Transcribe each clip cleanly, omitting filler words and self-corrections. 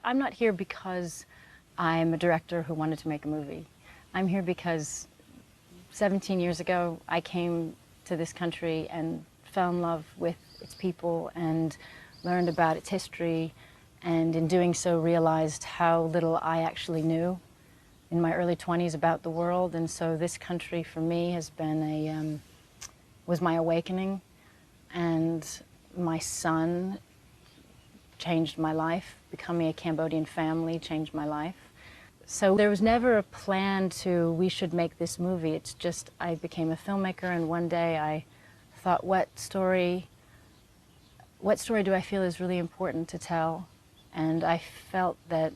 I'm not here because I'm a director who wanted to make a movie. I'm here because 17 years ago I came to this country and fell in love with its people and learned about its history, and in doing so realized how little I actually knew in my early 20s about the world. And so this country for me has been was my awakening, and my son changed my life. Becoming a Cambodian family changed my life. So there was never a plan to, we should make this movie. It's just, I became a filmmaker, and one day I thought, what story do I feel is really important to tell? And I felt that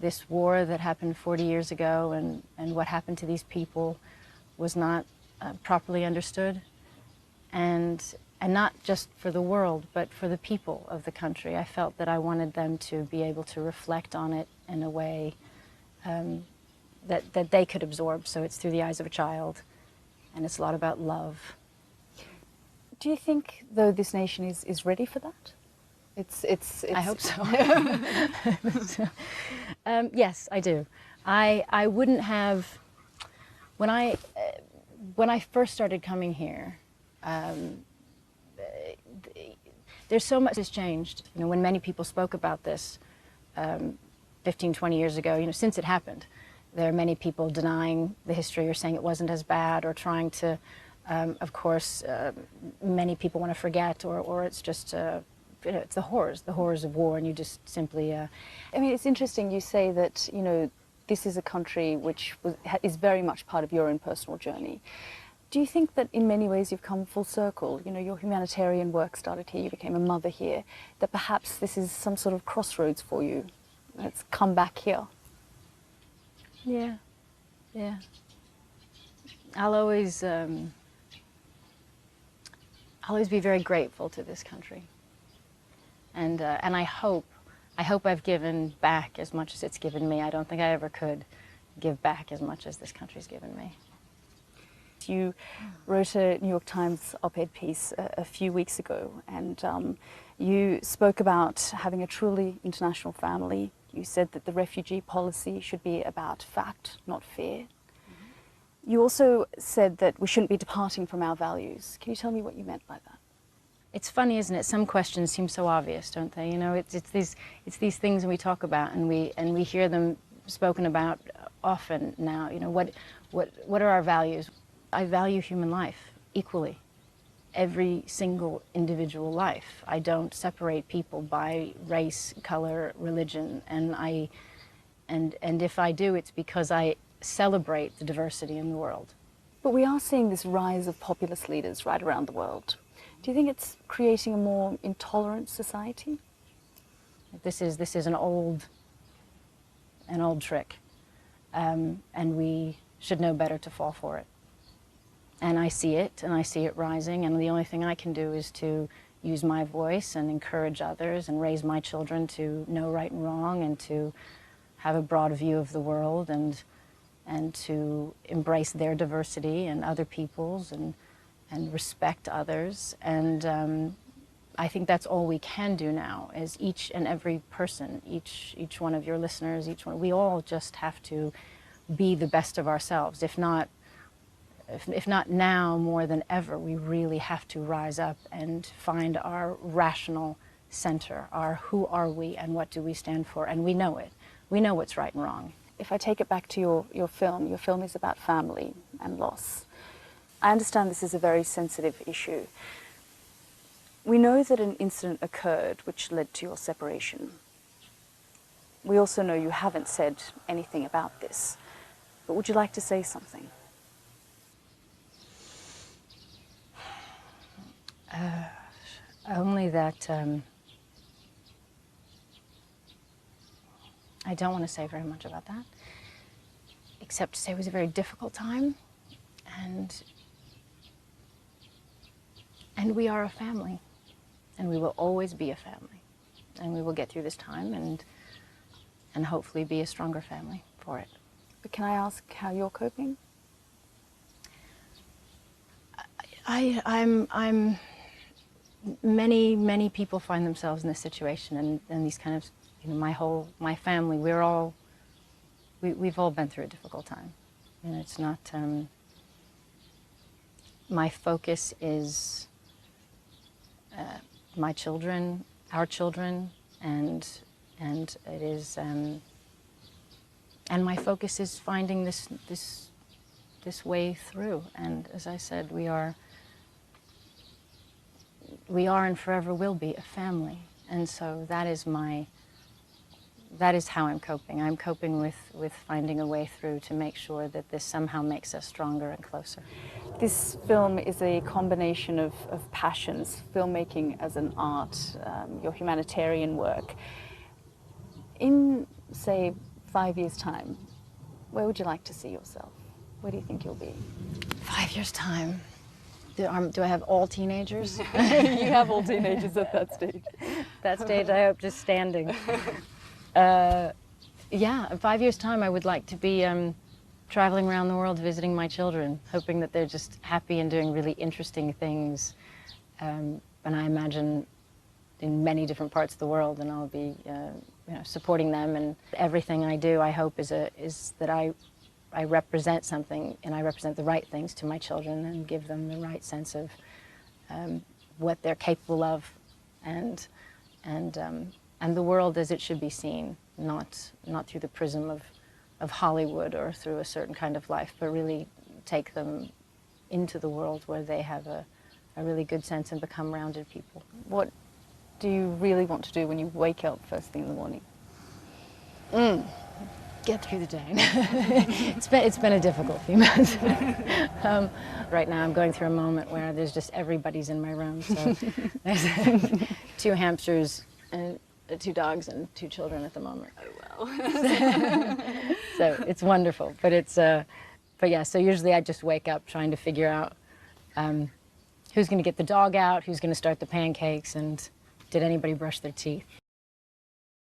this war that happened 40 years ago and what happened to these people was not properly understood. And not just for the world, but for the people of the country. I felt that I wanted them to be able to reflect on it in a way that they could absorb. So it's through the eyes of a child, and it's a lot about love. Do you think, though, this nation is ready for that? It's I hope so. Yes, I do. I wouldn't have, when I first started coming here, there's so much has changed. You know, when many people spoke about this 15, 20 years ago, you know, since it happened, there are many people denying the history or saying it wasn't as bad, or trying to, of course, many people want to forget, or it's just, you know, it's the horrors of war, and you just simply... I mean, it's interesting you say that, you know, this is a country which is very much part of your own personal journey. Do you think that in many ways you've come full circle? You know, your humanitarian work started here, you became a mother here, that perhaps this is some sort of crossroads for you. It's come back here. Yeah, yeah. I'll always be very grateful to this country, and I hope I've given back as much as it's given me. I don't think I ever could give back as much as this country's given me. You wrote a New York Times op-ed piece a few weeks ago, and you spoke about having a truly international family. You said that the refugee policy should be about fact, not fear. Mm-hmm. You also said that we shouldn't be departing from our values. Can you tell me what you meant by that? It's funny, isn't it? Some questions seem so obvious, don't they? You know, it's these things we talk about, and we hear them spoken about often now. You know, what are our values? I value human life equally, every single individual life. I don't separate people by race, color, religion, and if I do, it's because I celebrate the diversity in the world. But we are seeing this rise of populist leaders right around the world. Do you think it's creating a more intolerant society? This is an old trick, and we should know better to fall for it. And I see it rising, and the only thing I can do is to use my voice and encourage others and raise my children to know right and wrong, and to have a broad view of the world, and to embrace their diversity and other people's, and respect others. And I think that's all we can do now, is each and every person, each one of your listeners, we all just have to be the best of ourselves. If not now, more than ever, we really have to rise up and find our rational center, our who are we and what do we stand for, and we know it. We know what's right and wrong. If I take it back to your film is about family and loss. I understand this is a very sensitive issue. We know that an incident occurred which led to your separation. We also know you haven't said anything about this, but would you like to say something? Only that I don't want to say very much about that, except to say it was a very difficult time, and we are a family, and we will always be a family, and we will get through this time and hopefully be a stronger family for it. But can I ask how you're coping? Many people find themselves in this situation, and these kind of you know, my family, we've all been through a difficult time. And it's not, my focus is my children, our children, and it is, and my focus is finding this way through. And as I said, we are and forever will be a family. And so that is how I'm coping. I'm coping with finding a way through to make sure that this somehow makes us stronger and closer. This film is a combination of passions, filmmaking as an art, your humanitarian work. In, say, 5 years' time, where would you like to see yourself? Where do you think you'll be? 5 years' time. Do I have all teenagers? You have all teenagers at that stage. That stage, I hope, just standing. Yeah, in 5 years' time, I would like to be traveling around the world visiting my children, hoping that they're just happy and doing really interesting things. And I imagine in many different parts of the world, and I'll be you know, supporting them. And everything I do, I hope, is that I represent something, and I represent the right things to my children and give them the right sense of what they're capable of, and the world as it should be seen, not through the prism of Hollywood or through a certain kind of life, but really take them into the world where they have a really good sense and become rounded people. What do you really want to do when you wake up first thing in the morning? Get through the day. It's been a difficult few months. Right now I'm going through a moment where there's just everybody's in my room. So there's 2 hamsters and 2 dogs and 2 children at the moment. Oh wow. So it's wonderful, but yeah. So usually I just wake up trying to figure out who's going to get the dog out, who's going to start the pancakes, and did anybody brush their teeth?